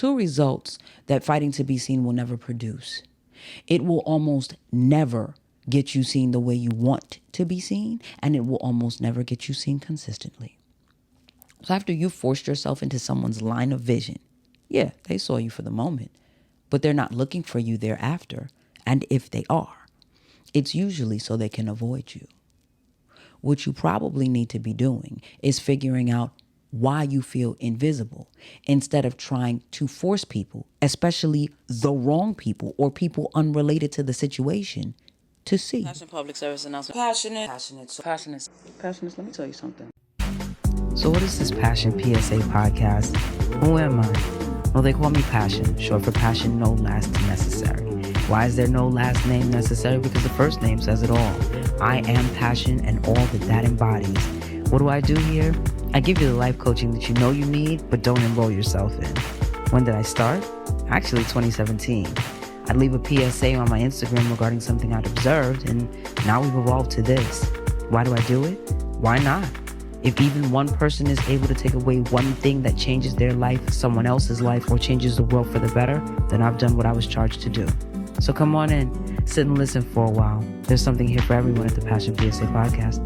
two results that fighting to be seen will never produce. It will almost never get you seen the way you want to be seen, and it will almost never get you seen consistently. So after you forced yourself into someone's line of vision, yeah, they saw you for the moment, but they're not looking for you thereafter. And if they are, it's usually so they can avoid you. What you probably need to be doing is figuring out why you feel invisible instead of trying to force people, especially the wrong people or people unrelated to the situation, to see. Passion public service announcement. Passionate. Let me tell you something. So what is this Passion PSA podcast? Who am I? Well, they call me Passion, short for passion, no last necessary. Why is there no last name necessary? Because the first name says it all. I am passion and all that embodies. What do I do here? I give you the life coaching that you know you need, but don't enroll yourself in. When did I start? Actually, 2017. I'd leave a PSA on my Instagram regarding something I'd observed, and now we've evolved to this. Why do I do it? Why not? If even one person is able to take away one thing that changes their life, someone else's life, or changes the world for the better, then I've done what I was charged to do. So come on in, sit and listen for a while. There's something here for everyone at the Passion PSA podcast.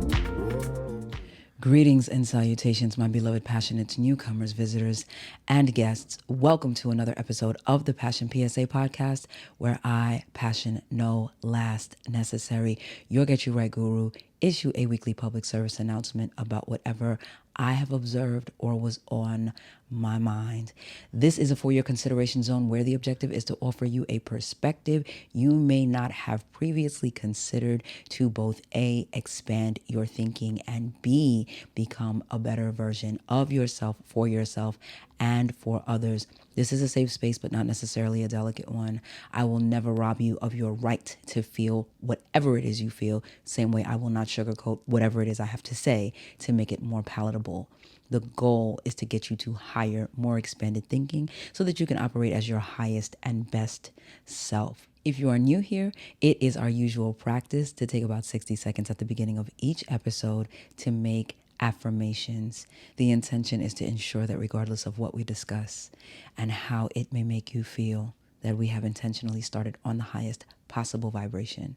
Greetings and salutations, my beloved passionate newcomers, visitors, and guests. Welcome to another episode of the Passion PSA podcast, where I, passion no last necessary, your Get You Right Guru, issue a weekly public service announcement about whatever I have observed or was on my mind. This is a for your consideration zone where the objective is to offer you a perspective you may not have previously considered to both A, expand your thinking, and B, become a better version of yourself, for yourself, and for others. This is a safe space, but not necessarily a delicate one. I will never rob you of your right to feel whatever it is you feel. Same way I will not sugarcoat whatever it is I have to say to make it more palatable. The goal is to get you to higher, more expanded thinking so that you can operate as your highest and best self. If you are new here, it is our usual practice to take about 60 seconds at the beginning of each episode to make affirmations. The intention is to ensure that regardless of what we discuss and how it may make you feel, that we have intentionally started on the highest possible vibration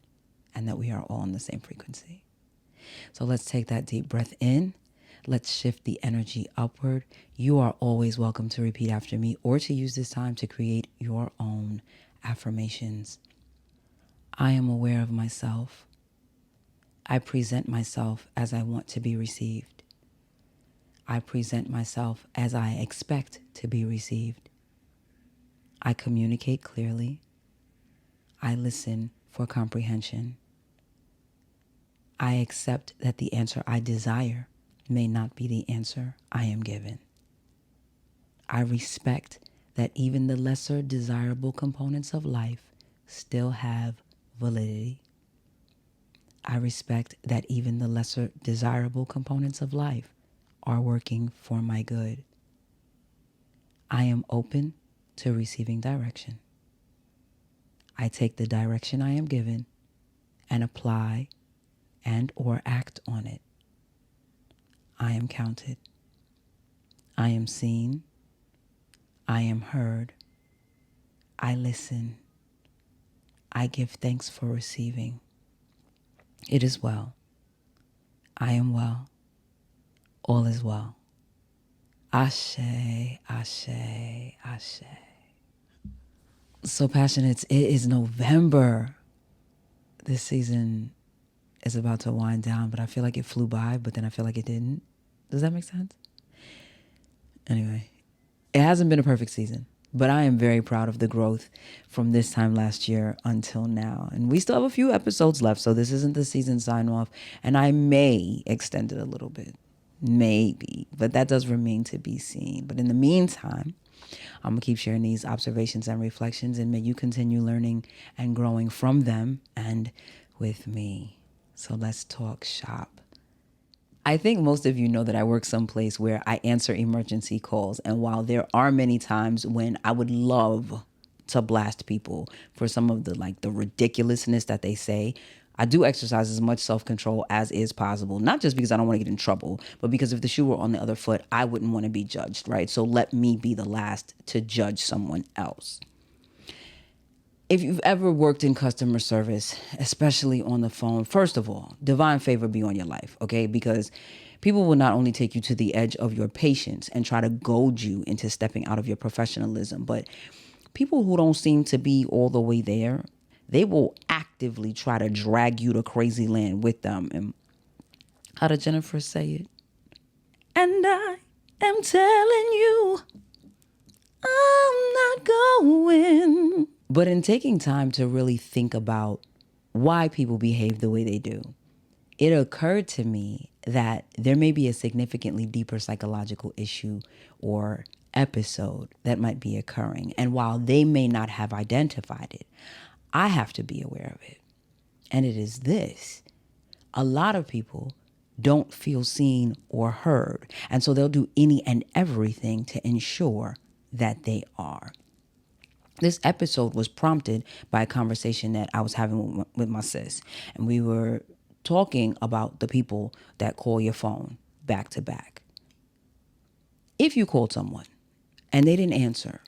and that we are all on the same frequency. So let's take that deep breath in. Let's shift the energy upward. You are always welcome to repeat after me or to use this time to create your own affirmations. I am aware of myself. I present myself as I want to be received. I present myself as I expect to be received. I communicate clearly. I listen for comprehension. I accept that the answer I desire may not be the answer I am given. I respect that even the lesser desirable components of life still have validity. I respect that even the lesser desirable components of life are working for my good. I am open to receiving direction. I take the direction I am given and apply and or act on it. I am counted. I am seen. I am heard. I listen. I give thanks for receiving. It is well. I am well. All is well. Ashe, ashe, ashe. So passionate, it is November. This season is about to wind down, but I feel like it flew by, but then I feel like it didn't. Does that make sense? Anyway, it hasn't been a perfect season, but I am very proud of the growth from this time last year until now. And we still have a few episodes left, so this isn't the season sign off, and I may extend it a little bit. Maybe, but that does remain to be seen. But in the meantime, I'm going to keep sharing these observations and reflections, and may you continue learning and growing from them and with me. So let's talk shop. I think most of you know that I work someplace where I answer emergency calls. And while there are many times when I would love to blast people for some of the ridiculousness that they say, I do exercise as much self-control as is possible, not just because I don't want to get in trouble, but because if the shoe were on the other foot, I wouldn't want to be judged, right? So let me be the last to judge someone else. If you've ever worked in customer service, especially on the phone, first of all, divine favor be on your life, okay? Because people will not only take you to the edge of your patience and try to goad you into stepping out of your professionalism, but people who don't seem to be all the way there, they will actively try to drag you to crazy land with them. And how did Jennifer say it? And I am telling you, I'm not going. But in taking time to really think about why people behave the way they do, it occurred to me that there may be a significantly deeper psychological issue or episode that might be occurring. And while they may not have identified it, I have to be aware of it. And it is this. A lot of people don't feel seen or heard. And so they'll do any and everything to ensure that they are. This episode was prompted by a conversation that I was having with my sis. And we were talking about the people that call your phone back to back. If you called someone and they didn't answer,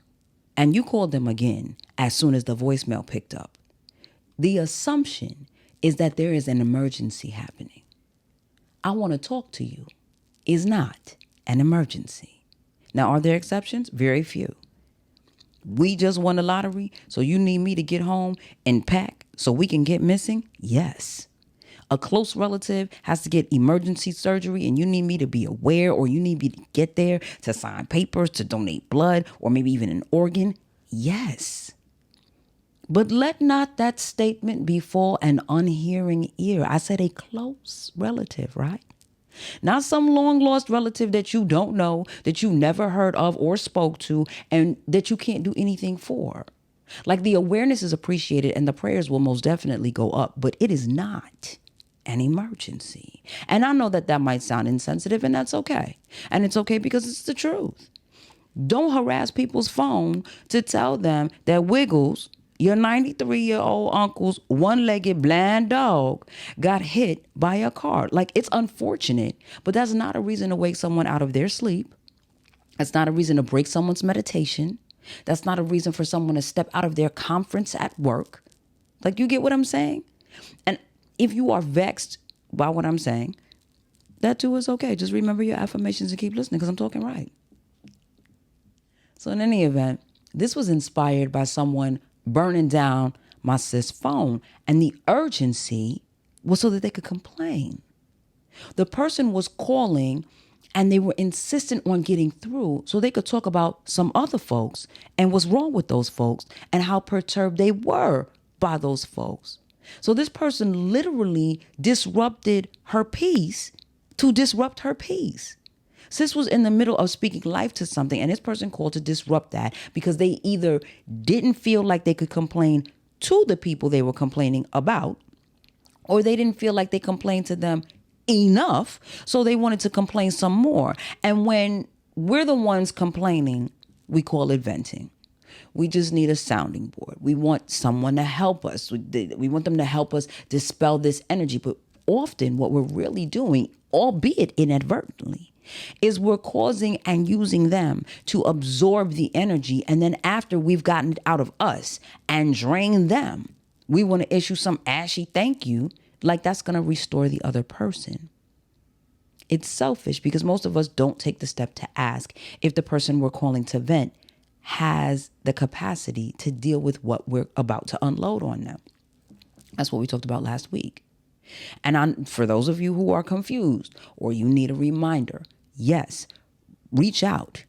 and you called them again as soon as the voicemail picked up, the assumption is that there is an emergency happening. I want to talk to you is not an emergency. Now, are there exceptions? Very few. We just won the lottery, so you need me to get home and pack so we can get missing? Yes. A close relative has to get emergency surgery and you need me to be aware, or you need me to get there to sign papers, to donate blood, or maybe even an organ? Yes. But let not that statement befall an unhearing ear. I said a close relative, right? Not some long lost relative that you don't know, that you never heard of or spoke to, and that you can't do anything for. Like, the awareness is appreciated and the prayers will most definitely go up, but it is not an emergency. And I know that that might sound insensitive, and that's okay. And it's okay because it's the truth. Don't harass people's phone to tell them that Wiggles, your 93-year-old uncle's one-legged blind dog, got hit by a car. Like, it's unfortunate, but that's not a reason to wake someone out of their sleep. That's not a reason to break someone's meditation. That's not a reason for someone to step out of their conference at work. Like, you get what I'm saying? And if you are vexed by what I'm saying, that too is okay. Just remember your affirmations and keep listening, because I'm talking right. So in any event, this was inspired by someone burning down my sis' phone, and the urgency was so that they could complain. The person was calling and they were insistent on getting through so they could talk about some other folks and what's wrong with those folks and how perturbed they were by those folks. So this person literally disrupted her peace to disrupt her peace. Sis was in the middle of speaking life to something, and this person called to disrupt that because they either didn't feel like they could complain to the people they were complaining about, or they didn't feel like they complained to them enough, so they wanted to complain some more. And when we're the ones complaining, we call it venting. We just need a sounding board. We want someone to help us. We want them to help us dispel this energy. But often what we're really doing, albeit inadvertently, is we're causing and using them to absorb the energy. And then after we've gotten it out of us and drained them, we want to issue some ashy thank you, like that's going to restore the other person. It's selfish because most of us don't take the step to ask if the person we're calling to vent has the capacity to deal with what we're about to unload on them. That's what we talked about last week. And for those of you who are confused or you need a reminder, yes, reach out.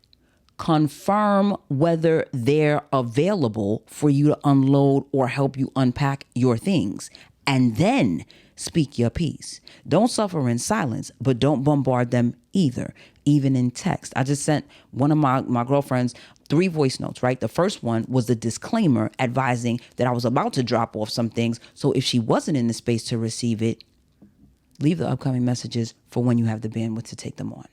Confirm whether they're available for you to unload or help you unpack your things. And then speak your piece. Don't suffer in silence, but don't bombard them either, even in text. I just sent one of my girlfriends 3 voice notes, right? The first one was the disclaimer advising that I was about to drop off some things. So if she wasn't in the space to receive it, leave the upcoming messages for when you have the bandwidth to take them on.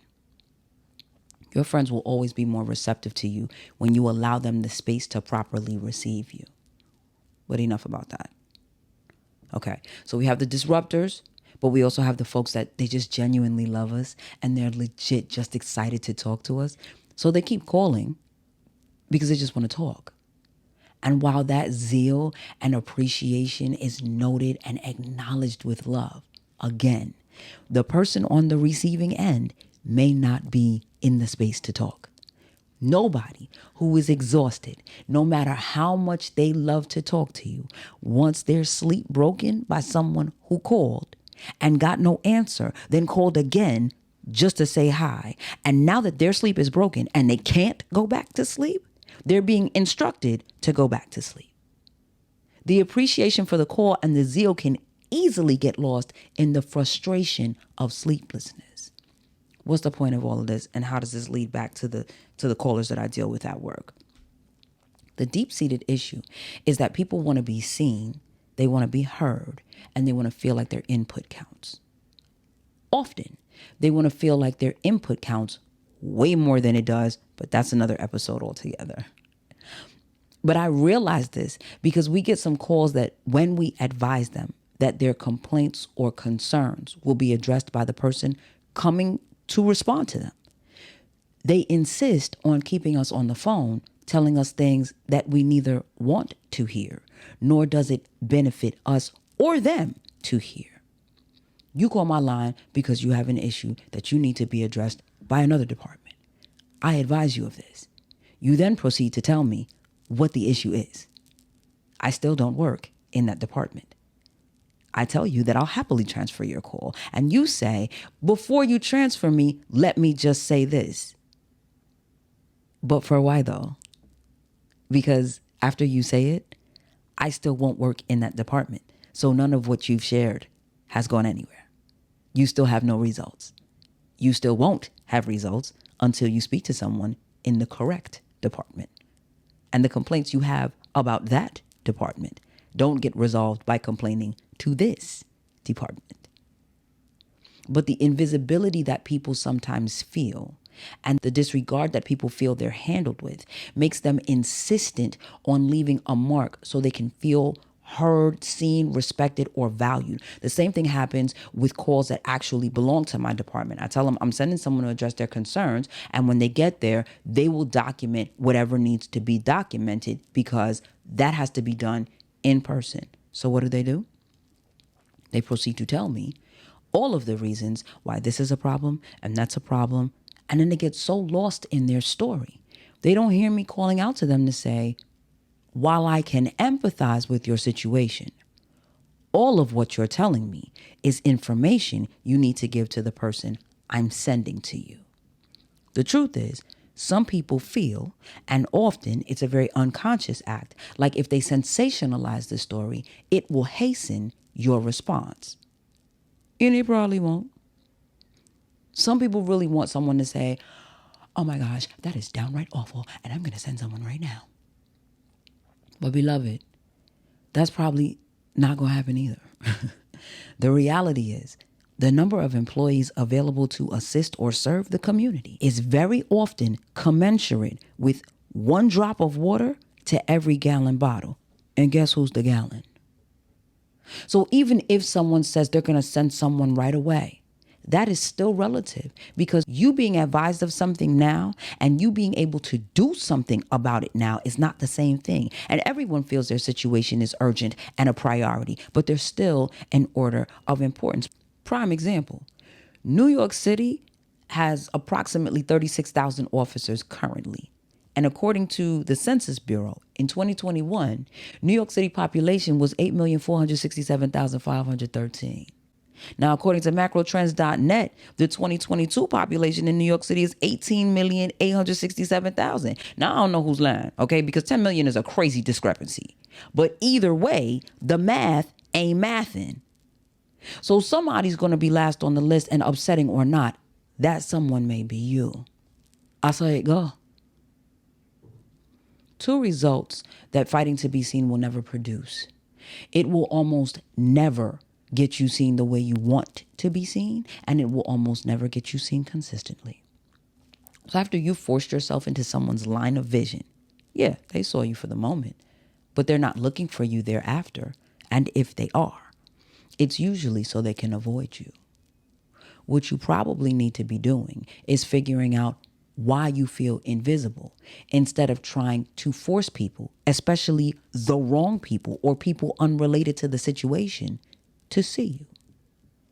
Your friends will always be more receptive to you when you allow them the space to properly receive you. But enough about that. Okay, so we have the disruptors, but we also have the folks that they just genuinely love us and they're legit just excited to talk to us. So they keep calling because they just want to talk. And while that zeal and appreciation is noted and acknowledged with love, again, the person on the receiving end may not be in the space to talk. Nobody who is exhausted, no matter how much they love to talk to you, wants their sleep broken by someone who called and got no answer, then called again just to say hi. And now that their sleep is broken and they can't go back to sleep, they're being instructed to go back to sleep. The appreciation for the call and the zeal can easily get lost in the frustration of sleeplessness. What's the point of all of this, and how does this lead back to the callers that I deal with at work? The deep-seated issue is that people want to be seen, they want to be heard, and they want to feel like their input counts. Often, they want to feel like their input counts way more than it does, but that's another episode altogether. But I realize this because we get some calls that when we advise them that their complaints or concerns will be addressed by the person coming to respond to them, they insist on keeping us on the phone, telling us things that we neither want to hear, nor does it benefit us or them to hear. You call my line because you have an issue that you need to be addressed by another department. I advise you of this. You then proceed to tell me what the issue is. I still don't work in that department. I tell you that I'll happily transfer your call. And you say, before you transfer me, let me just say this. But for why though? Because after you say it, I still won't work in that department. So none of what you've shared has gone anywhere. You still have no results. You still won't have results until you speak to someone in the correct department. And the complaints you have about that department don't get resolved by complaining to this department. But the invisibility that people sometimes feel and the disregard that people feel they're handled with makes them insistent on leaving a mark so they can feel heard, seen, respected, or valued. The same thing happens with calls that actually belong to my department. I tell them I'm sending someone to address their concerns, and when they get there, they will document whatever needs to be documented because that has to be done in person. So what do? They proceed to tell me all of the reasons why this is a problem and that's a problem, and then they get so lost in their story. They don't hear me calling out to them to say, while I can empathize with your situation, all of what you're telling me is information you need to give to the person I'm sending to you. The truth is, some people feel, and often it's a very unconscious act, like if they sensationalize the story, it will hasten your response. And it probably won't. Some people really want someone to say, oh my gosh, that is downright awful, and I'm going to send someone right now. But beloved, that's probably not going to happen either. The reality is, the number of employees available to assist or serve the community is very often commensurate with 1 drop of water to every gallon bottle. And guess who's the gallon? So even if someone says they're going to send someone right away, that is still relative, because you being advised of something now and you being able to do something about it now is not the same thing. And everyone feels their situation is urgent and a priority, but there's still an order of importance. Prime example, New York City has approximately 36,000 officers currently. And according to the Census Bureau, in 2021, New York City population was 8,467,513. Now, according to macrotrends.net, the 2022 population in New York City is 18,867,000. Now, I don't know who's lying, okay? Because 10 million is a crazy discrepancy. But either way, the math ain't mathin'. So somebody's going to be last on the list, and upsetting or not, that someone may be you. I saw it go. 2 results that fighting to be seen will never produce. It will almost never get you seen the way you want to be seen, and it will almost never get you seen consistently. So after you forced yourself into someone's line of vision, they saw you for the moment, but they're not looking for you thereafter. And if they are, It's usually so they can avoid you. What you probably need to be doing is figuring out why you feel invisible instead of trying to force people, especially the wrong people or people unrelated to the situation, to see you.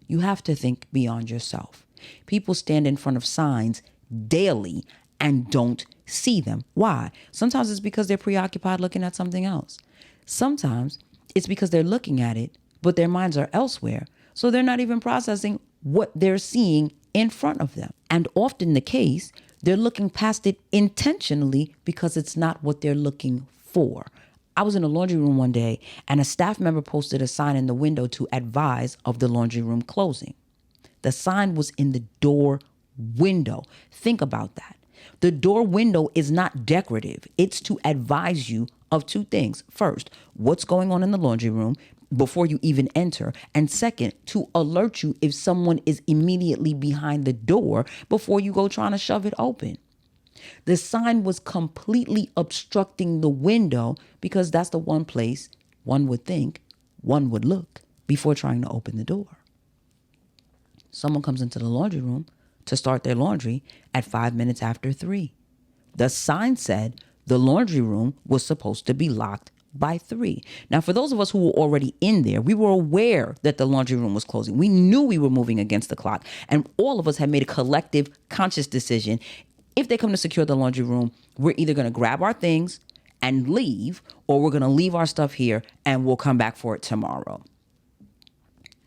You have to think beyond yourself. People stand in front of signs daily and don't see them. Why? Sometimes it's because they're preoccupied looking at something else. Sometimes it's because they're looking at it, but their minds are elsewhere. So they're not even processing what they're seeing in front of them. And often the case, they're looking past it intentionally because it's not what they're looking for. I was in a laundry room one day and a staff member posted a sign in the window to advise of the laundry room closing. The sign was in the door window. Think about that. The door window is not decorative. It's to advise you of two things. First, what's going on in the laundry room before you even enter. And second, to alert you if someone is immediately behind the door before you go trying to shove it open. The sign was completely obstructing the window because that's the one place one would think one would look before trying to open the door. Someone comes into the laundry room to start their laundry at 5 minutes after 3. The sign said the laundry room was supposed to be locked by 3. Now, for those of us who were already in there, we were aware that the laundry room was closing. We knew we were moving against the clock. And all of us had made a collective conscious decision. If they come to secure the laundry room, we're either going to grab our things and leave, or we're going to leave our stuff here and we'll come back for it tomorrow.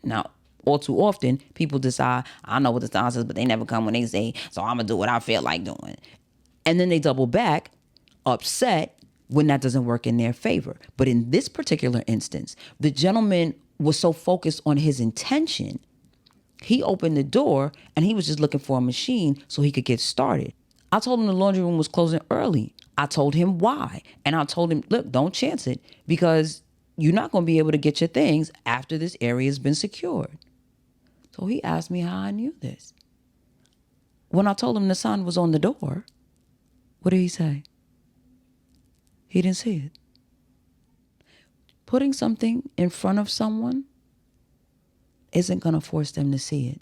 Now, all too often, people decide, I know what the sign says, but they never come when they say, so I'm going to do what I feel like doing. And then they double back, upset, when that doesn't work in their favor. But in this particular instance, the gentleman was so focused on his intention, he opened the door and he was just looking for a machine so he could get started. I told him the laundry room was closing early. I told him why. And I told him, look, don't chance it because you're not going to be able to get your things after this area has been secured. So he asked me how I knew this. When I told him the sign was on the door, what did he say? He didn't see it. Putting something in front of someone isn't going to force them to see it.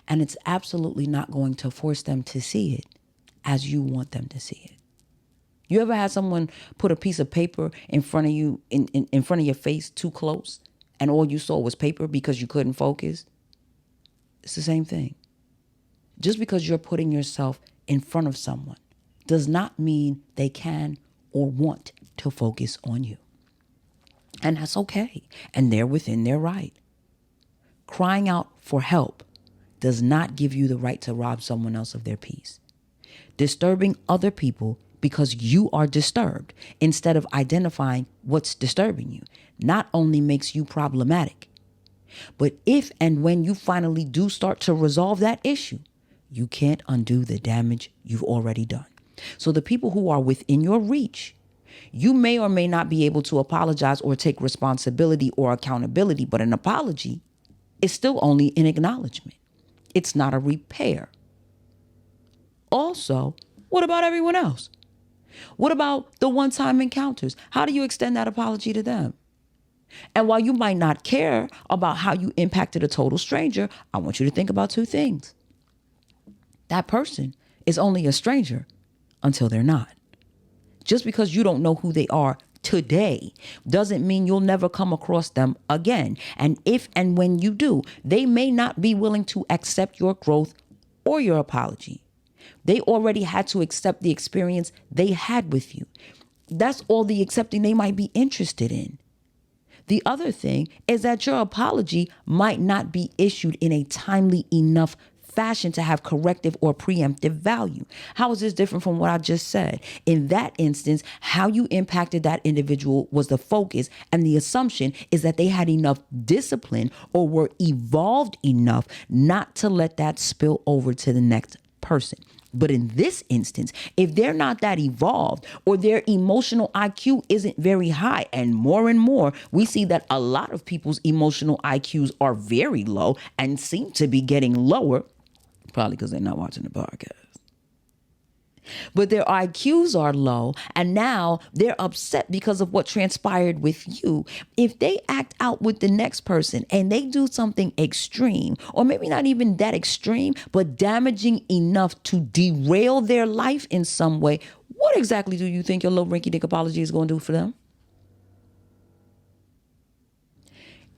And it's absolutely not going to force them to see it as you want them to see it. You ever had someone put a piece of paper in front of you, in front of your face too close, and all you saw was paper because you couldn't focus? It's the same thing. Just because you're putting yourself in front of someone does not mean they can or want to focus on you. And that's okay. And they're within their right. Crying out for help does not give you the right to rob someone else of their peace. Disturbing other people because you are disturbed instead of identifying what's disturbing you not only makes you problematic, but if and when you finally do start to resolve that issue, you can't undo the damage you've already done. So the people who are within your reach, you may or may not be able to apologize or take responsibility or accountability, but an apology is still only an acknowledgement. It's not a repair. Also, what about everyone else? What about the one-time encounters? How do you extend that apology to them? And while you might not care about how you impacted a total stranger, I want you to think about two things. That person is only a stranger until they're not. Just because you don't know who they are today doesn't mean you'll never come across them again. And if and when you do, they may not be willing to accept your growth or your apology. They already had to accept the experience they had with you. That's all the accepting they might be interested in. The other thing is that your apology might not be issued in a timely enough fashion to have corrective or preemptive value. How is this different from what I just said? In that instance, how you impacted that individual was the focus, and the assumption is that they had enough discipline or were evolved enough not to let that spill over to the next person. But in this instance, if they're not that evolved or their emotional IQ isn't very high, and more, we see that a lot of people's emotional IQs are very low and seem to be getting lower, probably because they're not watching the podcast. but their IQs are low, and now they're upset because of what transpired with you. If they act out with the next person and they do something extreme, or maybe not even that extreme, but damaging enough to derail their life in some way, what exactly do you think your little rinky-dink apology is going to do for them?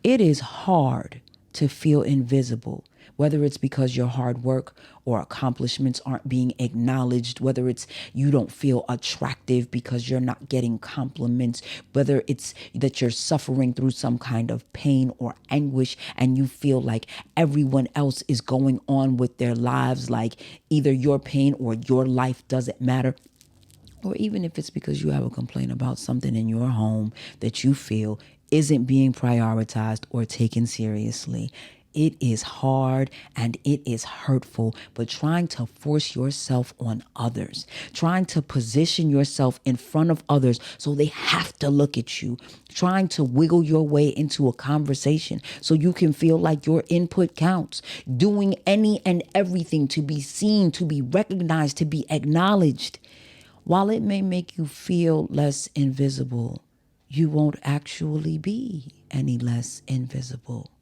It is hard to feel invisible, whether it's because your hard work or accomplishments aren't being acknowledged, whether it's you don't feel attractive because you're not getting compliments, whether it's that you're suffering through some kind of pain or anguish and you feel like everyone else is going on with their lives, like either your pain or your life doesn't matter. Or even if it's because you have a complaint about something in your home that you feel isn't being prioritized or taken seriously. It is hard and it is hurtful, but trying to force yourself on others, trying to position yourself in front of others so they have to look at you, trying to wiggle your way into a conversation so you can feel like your input counts, doing any and everything to be seen, to be recognized, to be acknowledged. While it may make you feel less invisible, you won't actually be any less invisible.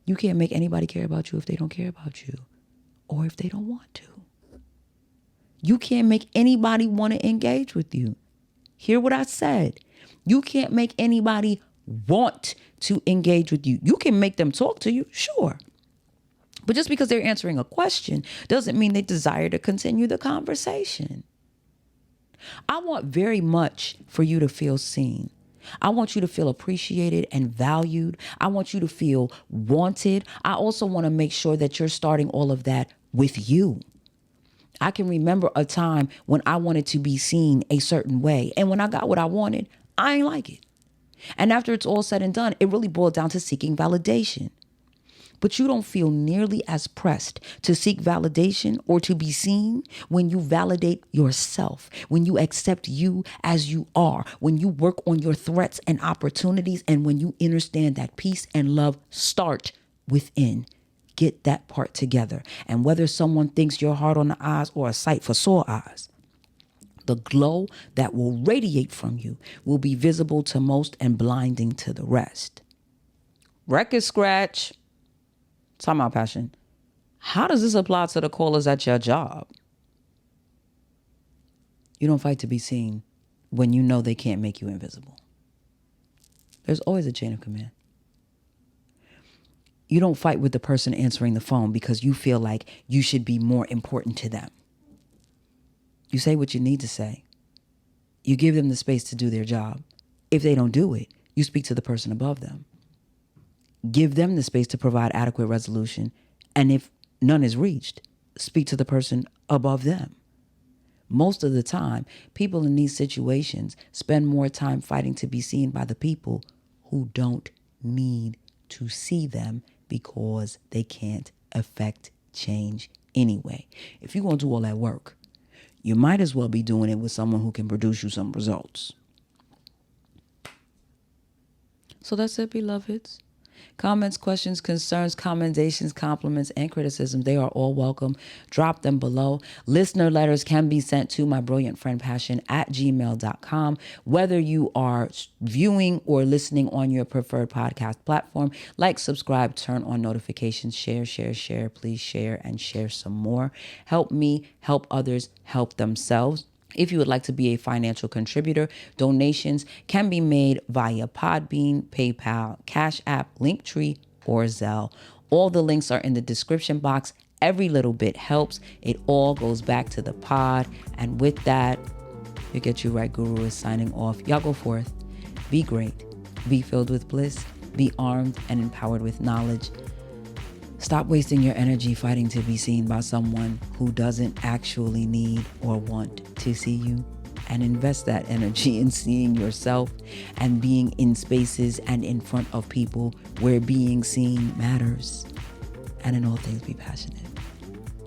You can't make anybody care about you if they don't care about you or if they don't want to. You can't make anybody want to engage with you. Hear what I said. You can't make anybody want to engage with you. You can make them talk to you, sure. But just because they're answering a question doesn't mean they desire to continue the conversation. I want very much for you to feel seen. I want you to feel appreciated and valued. I want you to feel wanted. I also want to make sure that you're starting all of that with you. I can remember a time when I wanted to be seen a certain way. And when I got what I wanted, I ain't like it. And after it's all said and done, it really boiled down to seeking validation. But you don't feel nearly as pressed to seek validation or to be seen when you validate yourself, when you accept you as you are, when you work on your threats and opportunities, and when you understand that peace and love start within. Get that part together. And whether someone thinks you're hard on the eyes or a sight for sore eyes, the glow that will radiate from you will be visible to most and blinding to the rest. Record scratch. Talking about passion. How does this apply to the callers at your job? You don't fight to be seen when you know they can't make you invisible. There's always a chain of command. You don't fight with the person answering the phone because you feel like you should be more important to them. You say what you need to say. You give them the space to do their job. If they don't do it, you speak to the person above them. Give them the space to provide adequate resolution. And if none is reached, speak to the person above them. Most of the time, people in these situations spend more time fighting to be seen by the people who don't need to see them because they can't affect change anyway. If you're going to do all that work, you might as well be doing it with someone who can produce you some results. So that's it, beloveds. Comments, questions, concerns, commendations, compliments, and criticism, they are all welcome. Drop them below. Listener letters can be sent to mybrilliantfriendpassion@gmail.com. Whether you are viewing or listening on your preferred podcast platform, like, subscribe, turn on notifications, share. Please share and share some more. Help me, help others, help themselves. If you would like to be a financial contributor, donations can be made via Podbean, PayPal, Cash App, Linktree, or Zelle. All the links are in the description box. Every little bit helps. It all goes back to the pod. And with that, your Get You Right Guru is signing off. Y'all go forth. Be great. Be filled with bliss. Be armed and empowered with knowledge. Stop wasting your energy fighting to be seen by someone who doesn't actually need or want to see you, and invest that energy in seeing yourself and being in spaces and in front of people where being seen matters. And in all things, be passionate.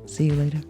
See you later.